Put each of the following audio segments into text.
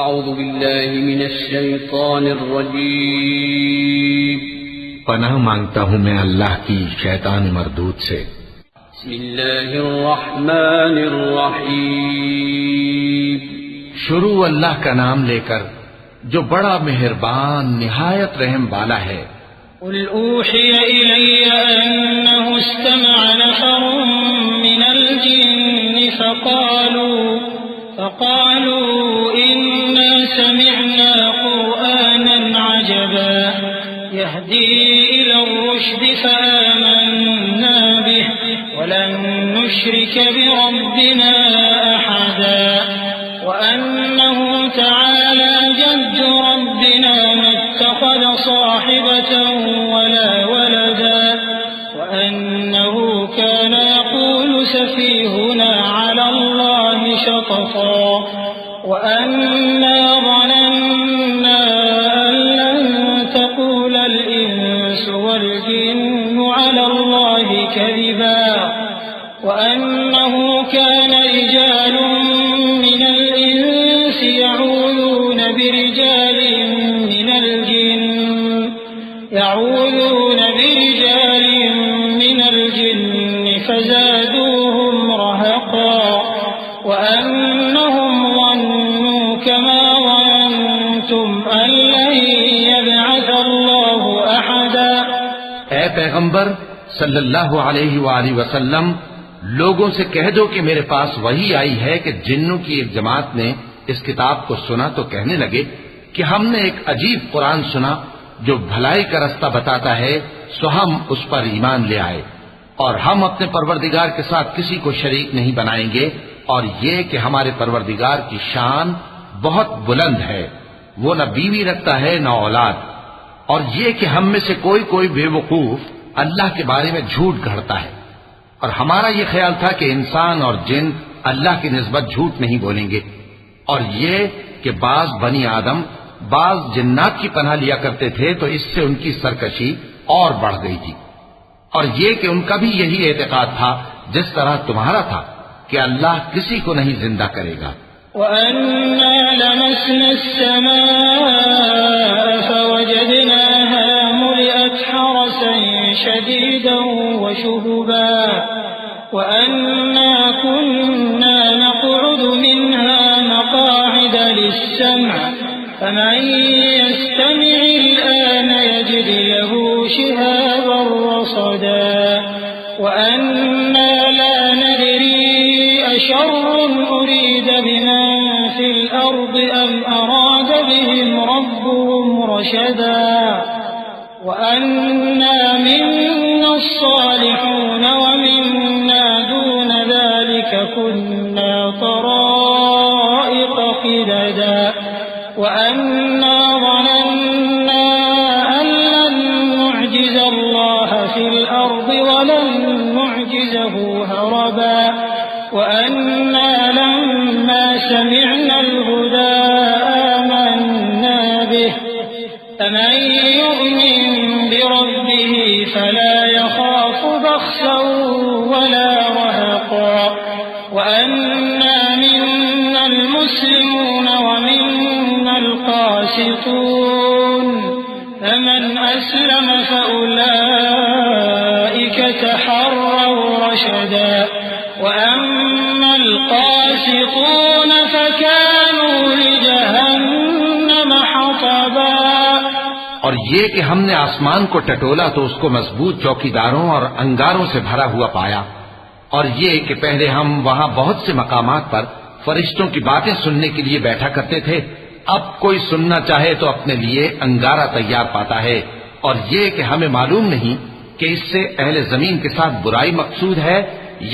اعوذ باللہ من الشیطان الرجیم پناہ مانگتا ہوں میں اللہ کی شیطان مردود سے۔ بسم اللہ الرحمن الرحیم شروع اللہ کا نام لے کر جو بڑا مہربان نہایت رحم والا ہے۔ قل اوحی الی انہ استمع نفر من الجن فقالوا انا سمعنا قرآنا عجبا يهدي الى الرشد فآمنا به ولن نشرك بربنا احدا وانه تعالى جد ربنا ما اتخذ صاحبة ولا ولدا وانه كان يقول سفيهنا على الله شططا وأنا ظننا أن لن تقول الإنس والجن على الله كذبا وأنه كان رجال من الإنس يعوذون برجال من الجن فزادوهم رهقا وأنهم ظنوا كما ظننتم أن لن يبعث الله أحدا۔ اے پیغمبر صلی اللہ علیہ وآلہ وسلم، لوگوں سے کہہ دو کہ میرے پاس وحی آئی ہے کہ جنوں کی ایک جماعت نے اس کتاب کو سنا تو کہنے لگے کہ ہم نے ایک عجیب قرآن سنا جو بھلائی کا رستہ بتاتا ہے، سو ہم اس پر ایمان لے آئے اور ہم اپنے پروردگار کے ساتھ کسی کو شریک نہیں بنائیں گے، اور یہ کہ ہمارے پروردگار کی شان بہت بلند ہے، وہ نہ بیوی رکھتا ہے نہ اولاد، اور یہ کہ ہم میں سے کوئی بے وقوف اللہ کے بارے میں جھوٹ گھڑتا ہے، اور ہمارا یہ خیال تھا کہ انسان اور جن اللہ کی نسبت جھوٹ نہیں بولیں گے، اور یہ کہ بعض بنی آدم بعض جنات کی پناہ لیا کرتے تھے تو اس سے ان کی سرکشی اور بڑھ گئی تھی، اور یہ کہ ان کا بھی یہی اعتقاد تھا جس طرح تمہارا تھا کہ اللہ کسی کو نہیں زندہ کرے گا۔ وَأَنَّا لَمَسْنَا السَّمَاءَ فَوَجَدْنَاهَا مُلِئَتْ حَرَسًا شَدِيدًا وَشُهُبًا وَأَنَّا كُنَّا نَقْعُدُ مِنْهَا مَقَاعِدَ لِلسَّمْعِ فَمَن يَسْتَمِعِ الْآنَ يَجِدْ لَهُ شِهَابًا رَّصَدًا وَأَنَّا لَا نَدْرِي أَشَرٌّ أُرِيدَ بِمَن فِي الْأَرْضِ أَمْ أَرَادَ بِهِمْ رَبُّهُمْ رَشَدًا وَأَنَّا مِنَّا الصَّالِحُونَ وَمِنَّا دُونَ ذَلِكَ كُنَّا طَرَائِقَ قِدَدًا وَأَنَّا ظَنَنَّا أَن لَّن نُّعْجِزَ اللَّهَ فِي الْأَرْضِ وَلَن نُّعْجِزَهُ هَرَبًا وَأَنَّا لَمَّا سَمِعْنَا الْهُدَىٰ آمَنَّا بِهِ فَمَن يُؤْمِن بِرَبِّهِ فَلَا يَخَافُ بَخْسًا وَلَا رَهَقًا وَأَنَّا مِنَّا الْمُسْلِمُونَ وَمِنَّا الْقَاسِطُونَ فَمَنْ أَسْلَمَ فَأُولَٰئِكَ تَحَرَّوْا رَشَدًا وَأَمَّا الْقَاسِطُونَ فَكَانُوا لِجَهَنَّمَ حَطَبًا۔ اور یہ کہ ہم نے آسمان کو ٹٹولا تو اس کو مضبوط چوکیداروں اور انگاروں سے بھرا ہوا پایا، اور یہ کہ پہلے ہم وہاں بہت سے مقامات پر فرشتوں کی باتیں سننے کے لیے بیٹھا کرتے تھے، اب کوئی سننا چاہے تو اپنے لیے انگارہ تیار پاتا ہے، اور یہ کہ ہمیں معلوم نہیں کہ اس سے اہل زمین کے ساتھ برائی مقصود ہے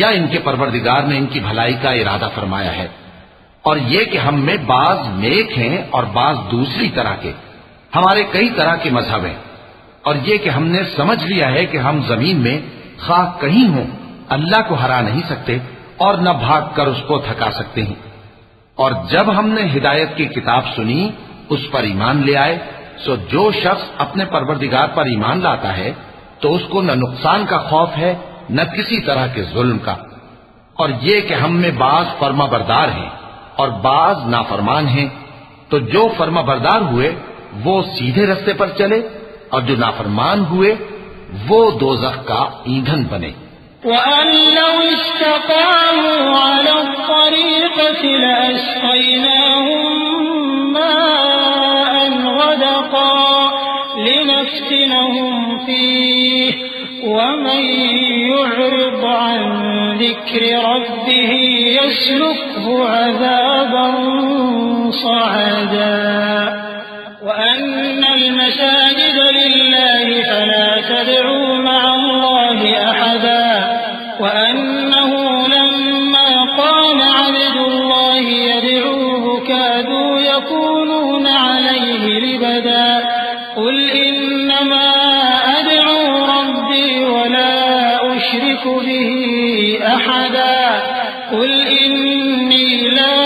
یا ان کے پروردگار نے ان کی بھلائی کا ارادہ فرمایا ہے، اور یہ کہ ہم میں بعض نیک ہیں اور بعض دوسری طرح کے، ہمارے کئی طرح کے مذہب ہیں، اور یہ کہ ہم نے سمجھ لیا ہے کہ ہم زمین میں خواہ کہیں ہوں اللہ کو ہرا نہیں سکتے اور نہ بھاگ کر اس کو تھکا سکتے ہیں، اور جب ہم نے ہدایت کی کتاب سنی اس پر ایمان لے آئے، سو جو شخص اپنے پروردگار پر ایمان لاتا ہے تو اس کو نہ نقصان کا خوف ہے نہ کسی طرح کے ظلم کا، اور یہ کہ ہم میں بعض فرما بردار ہیں اور بعض نافرمان ہیں، تو جو فرما بردار ہوئے وہ سیدھے رستے پر چلے، اور جو نافرمان ہوئے وہ دوزخ کا ایندھن بنے۔ وَأَن لَّوْ اسْتَقَامُوا عَلَى الطَّرِيقَةِ لَأَسْقَيْنَاهُم مَّاءً غَدَقًا لِّنَفْتِنَهُمْ فِيهِ وَمَن يُعْرِضْ عَن ذِكْرِ رَبِّهِ يَسْلُكْهُ عَذَابًا صَعَدًا وَأَنَّ الْمَسَاجِدَ لِلَّهِ فَلَا تَدْعُوا مَعَ اللَّهِ أَحَدًا وَأَنَّهُ لَمَّا قَامَ عَبْدُ اللَّهِ يَدْعُوهُ كَادُوا يَكُونُونَ عَلَيْهِ لِبَدًا قُلْ إِنَّمَا أَدْعُو رَبِّي وَلَا أُشْرِكُ بِهِ أَحَدًا قُلْ إِنِّي لَا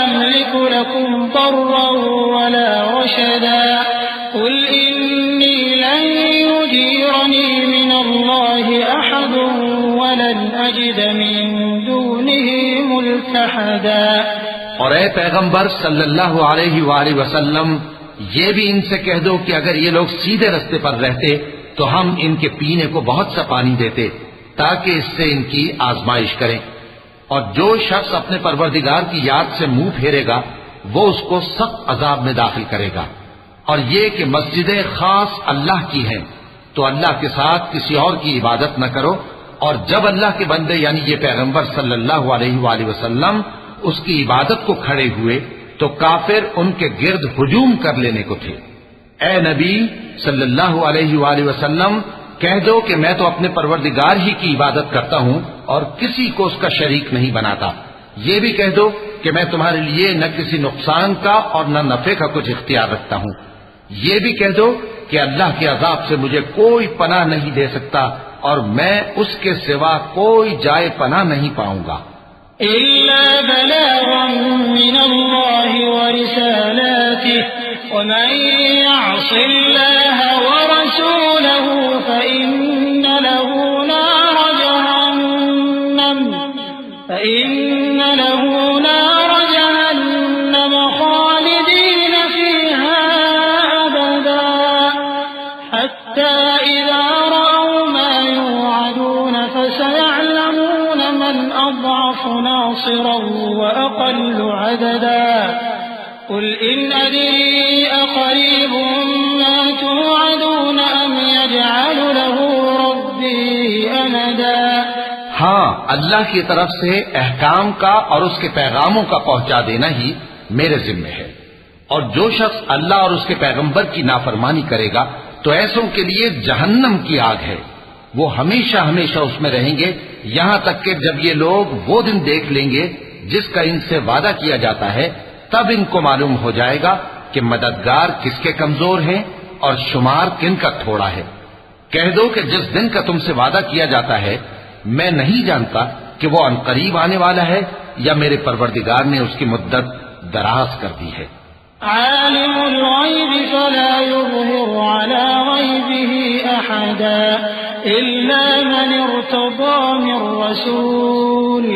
أَمْلِكُ لَكُمْ ضَرًّا وَلَا رَشَدًا قُلْ إِنِّي لَن يُجِيرَنِي مِنَ اللَّهِ أَحَدٌ وَلَنْ أَجِدَ مِن دُونِهِ مُلْتَحَدًا۔ اور اے پیغمبر صلی اللہ علیہ وآلہ وسلم، یہ بھی ان سے کہہ دو کہ اگر یہ لوگ سیدھے رستے پر رہتے تو ہم ان کے پینے کو بہت سا پانی دیتے تاکہ اس سے ان کی آزمائش کریں، اور جو شخص اپنے پروردگار کی یاد سے منہ پھیرے گا وہ اس کو سخت عذاب میں داخل کرے گا۔ اور یہ کہ مسجدیں خاص اللہ کی ہیں تو اللہ کے ساتھ کسی اور کی عبادت نہ کرو، اور جب اللہ کے بندے یعنی یہ پیغمبر صلی اللہ علیہ وآلہ وسلم اس کی عبادت کو کھڑے ہوئے تو کافر ان کے گرد ہجوم کر لینے کو تھے۔ اے نبی صلی اللہ علیہ وآلہ وسلم، کہہ دو کہ میں تو اپنے پروردگار ہی کی عبادت کرتا ہوں اور کسی کو اس کا شریک نہیں بناتا۔ یہ بھی کہہ دو کہ میں تمہارے لیے نہ کسی نقصان کا اور نہ نفع کا کچھ اختیار رکھتا ہوں۔ یہ بھی کہہ دو کہ اللہ کے عذاب سے مجھے کوئی پناہ نہیں دے سکتا اور میں اس کے سوا کوئی جائے پناہ نہیں پاؤں گا۔ إِلَّا بَلَاغًا مِّنَ اللَّهِ وَرِسَالَاتِهِ وَمَن يَعْصِ اللَّهَ وَرَسُولَهُ فَإِنَّ له نَارَ جَهَنَّمَ خَالِدِينَ فِيهَا أَبَدًا حَتَّى إِذَا رَأَوْا مَا يُوعَدُونَ فَسَيَعْلَمُونَ مَنْ أَضْعَفُ نَاصِرًا وَأَقَلُّ عَدَدًا قُلْ إِنْ أَدْرِي أَقَرِيبٌ مَّا تُوعَدُونَ أَمْ يَجْعَلُ لَهُ رَبِّي أَمَدًا۔ ہاں، اللہ کی طرف سے احکام کا اور اس کے پیغاموں کا پہنچا دینا ہی میرے ذمہ ہے، اور جو شخص اللہ اور اس کے پیغمبر کی نافرمانی کرے گا تو ایسوں کے لیے جہنم کی آگ ہے، وہ ہمیشہ ہمیشہ اس میں رہیں گے، یہاں تک کہ جب یہ لوگ وہ دن دیکھ لیں گے جس کا ان سے وعدہ کیا جاتا ہے، تب ان کو معلوم ہو جائے گا کہ مددگار کس کے کمزور ہیں اور شمار کن کا تھوڑا ہے۔ کہہ دو کہ جس دن کا تم سے وعدہ کیا جاتا ہے میں نہیں جانتا کہ وہ عنقریب آنے والا ہے یا میرے پروردگار نے اس کی مدت دراز کر دی ہے۔ عالم الغیب فلا یظہر علی غیبہ احدا الا من ارتضى من رسول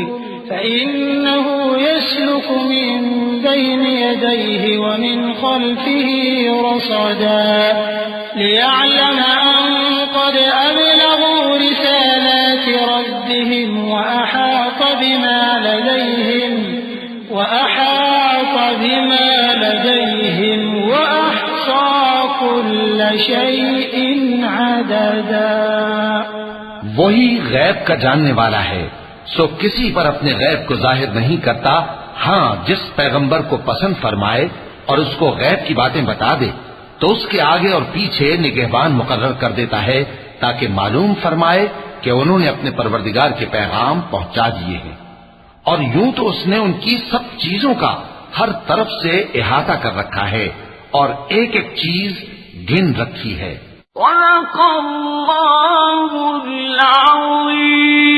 فإنه يسلك من بين يديه ومن خلفه رصدا ليعلم أن قد أبلغوا رسالات ربهم وأحاط بما لديهم وأحصى كل شيء عددا۔ وہی غیب کا جاننے والا ہے، سو کسی پر اپنے غیب کو ظاہر نہیں کرتا، ہاں جس پیغمبر کو پسند فرمائے اور اس کو غیب کی باتیں بتا دے تو اس کے آگے اور پیچھے نگہبان مقرر کر دیتا ہے تاکہ معلوم فرمائے کہ انہوں نے اپنے پروردگار کے پیغام پہنچا دیے ہیں، اور یوں تو اس نے ان کی سب چیزوں کا ہر طرف سے احاطہ کر رکھا ہے اور ایک ایک چیز گن رکھی ہے۔ وَلَقَ اللَّهُ الْعَظِيمُ۔